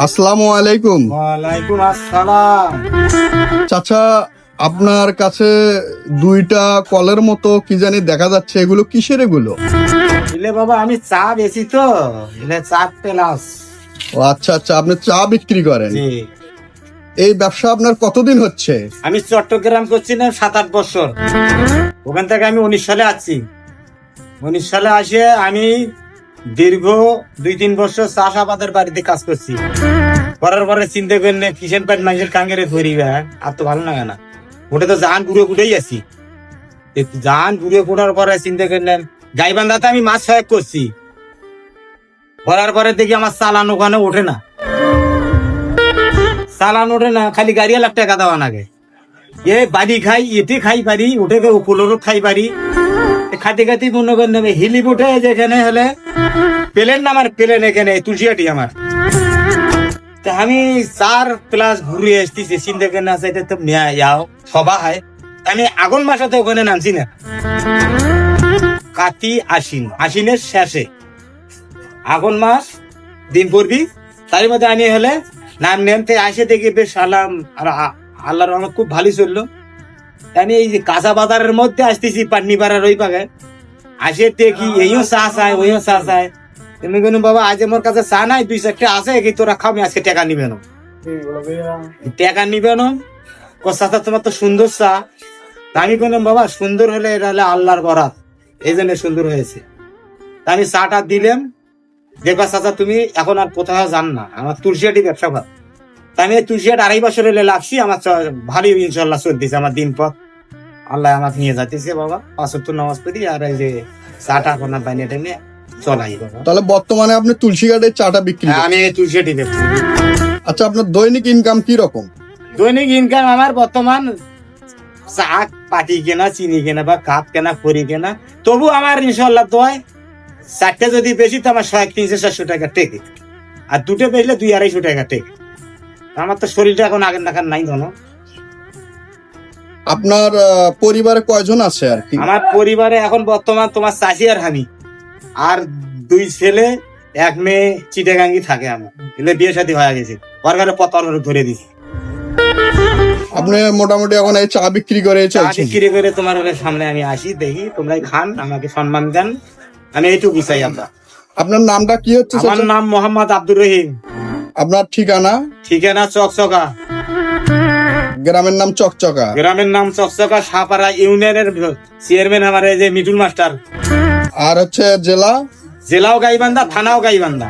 আসসালামু আলাইকুম। ওয়ালাইকুম আসসালাম। চাচা, আপনার কাছে দুইটা কলের মতো কি জানি দেখা যাচ্ছে, এগুলো কিসের? এগুলো এলে বাবা আমি চা বেশি তো, এলে চা পেলাস। ও আচ্ছা আচ্ছা, আপনি চা বিক্রি করেন। জি, এই ব্যবসা আপনার কতদিন হচ্ছে? আমি চট্টগ্রাম করছি না 7-8 বছর। ওখান থেকে আমি 19 সালে আসছি। 19 সালে আসে আমি দীর্ঘ 2-3 বছর চাষাবাদের বাড়িতে কাজ করছি। করার পরে চিন্তা করলে কিষেন পাট মানুষের কাঙ্গেরে ধরিবে, আর তো ভালো লাগে না। ওটা তো জান ঘুরে ঘুরেই আছি। জান ঘুরে ঘুরার পরে চিন্তা করলেন গাইবান্ধাতে আমি মাছ সহায়ক করছি। করার পরে দেখি আমার চালান ওখানে ওঠে না, চালান ওঠে না, খালি গাড়ি 1 লাখ টাকা দেওয়া লাগে। এ বাড়ি খাই, এতে খাই পারি, উঠে উপলোরও খাই পারি। খাতে খাতে মনে করেন হিলি উঠে যেখানে হলে প্লেন না, আমার প্লেন এখানে তুলসিয়াটি আমার। তা আমি 4+ ঘুরে আসতেছি, চিন্তা করে না চাইতে তো যাও সবা হয়। আমি আগুন মাসাতে ওখানে নামছি না, কাতি আশ্বিনের শেষে আগুন মাস দিন পড়বি, তার মধ্যে আমি হলে নাম নেমতে আসে দেখি বেশ সালাম আর আল্লাহর রহমত খুব ভালোই চললো। আমি এই যে কাঁচা বাজারের মধ্যে আসতেছি পাটনি পাড়ার ওই পাগে, আসে দেখি এইও চা চায় ওইও চা চায়। তুমি কোনো বাবা আজ আমার কাছে চা নাই, 2-4টা আছে কি তোরা খাবি, আজকে টাকা নিবে না। টাকা নিবে না, চাচা তোমার তো সুন্দর চা। আমি বললাম বাবা সুন্দর হলে এটা হলে আল্লাহর বরাত, এই জন্য সুন্দর হয়েছে। আমি চাটা দিলাম, দেখবা চাচা তুমি এখন আর কোথাও যান না, আমার তুলসিয়াটি ব্যবসা কর। আমি এই তুলসিয়াট 2.5 বছর হলে লাগছি, আমার ভালোই ইনশাল্লাহ চলতেছে আমার দিন পথ। আল্লাহ আমাকে নিয়ে যাইতেছে বাবা, 5 ওয়াক্ত নামাজ পড়ি আর এই যে চাটা কোনা বানিয়ে টেনে চলাই বাবা। তাহলে বর্তমানে আপনি তুলসী গাড়ির চাটা বিক্রি করেন? আমি এই তুলসিয়াটি ব্যবসা। আচ্ছা, আপনার দৈনিক ইনকাম কি রকম? দৈনিক ইনকাম আমার বর্তমান চা পাটি কেনা, চিনি কেনা বা কাপ কেনা, খড়ি কেনা, তবু আমার ইনশাল্লাহ তো হয় 4টে যদি বেশি তো আমার 300-400 টাকা টেকে, আর 2টে বেচলে 200-250 টাকা টেকে। আমার তো শরীরটা এখন আগের নাকার নাই ধনো। আপনার পরিবারে কয়জন আছে আর কি? আমার পরিবারে এখন বর্তমান তোমার চাষি আর আমি, আর 2 ছেলে 1 মেয়ে চিটাগাঙ্গি থাকে। আমার এলে বিয়ে শাদী হয়ে গেছে, ওর ঘরে পতল ধরে দিছি। আপনি মোটামুটি এখন এই চা বিক্রি করে চা চলছেন? বিক্রি করে তোমার সামনে আমি আসি, দেখি তোমরাই খান, আমাকে সম্মান দেন, আমি এইটুকু চাই। আপনার নামটা কি হচ্ছে? আমার নাম মোহাম্মদ আব্দুর রহিম। আপনার ঠিকানা? ঠিকানা চকচকা, গ্রামের নাম চকচকা। গ্রামের নাম চকচকা, সাপাড়া ইউনিয়নের চেয়ারম্যান আমার এই যে মিঠুল মাস্টার। আর হচ্ছে জেলা? জেলাও গাইবান্ধা, থানাও গাইবান্ধা।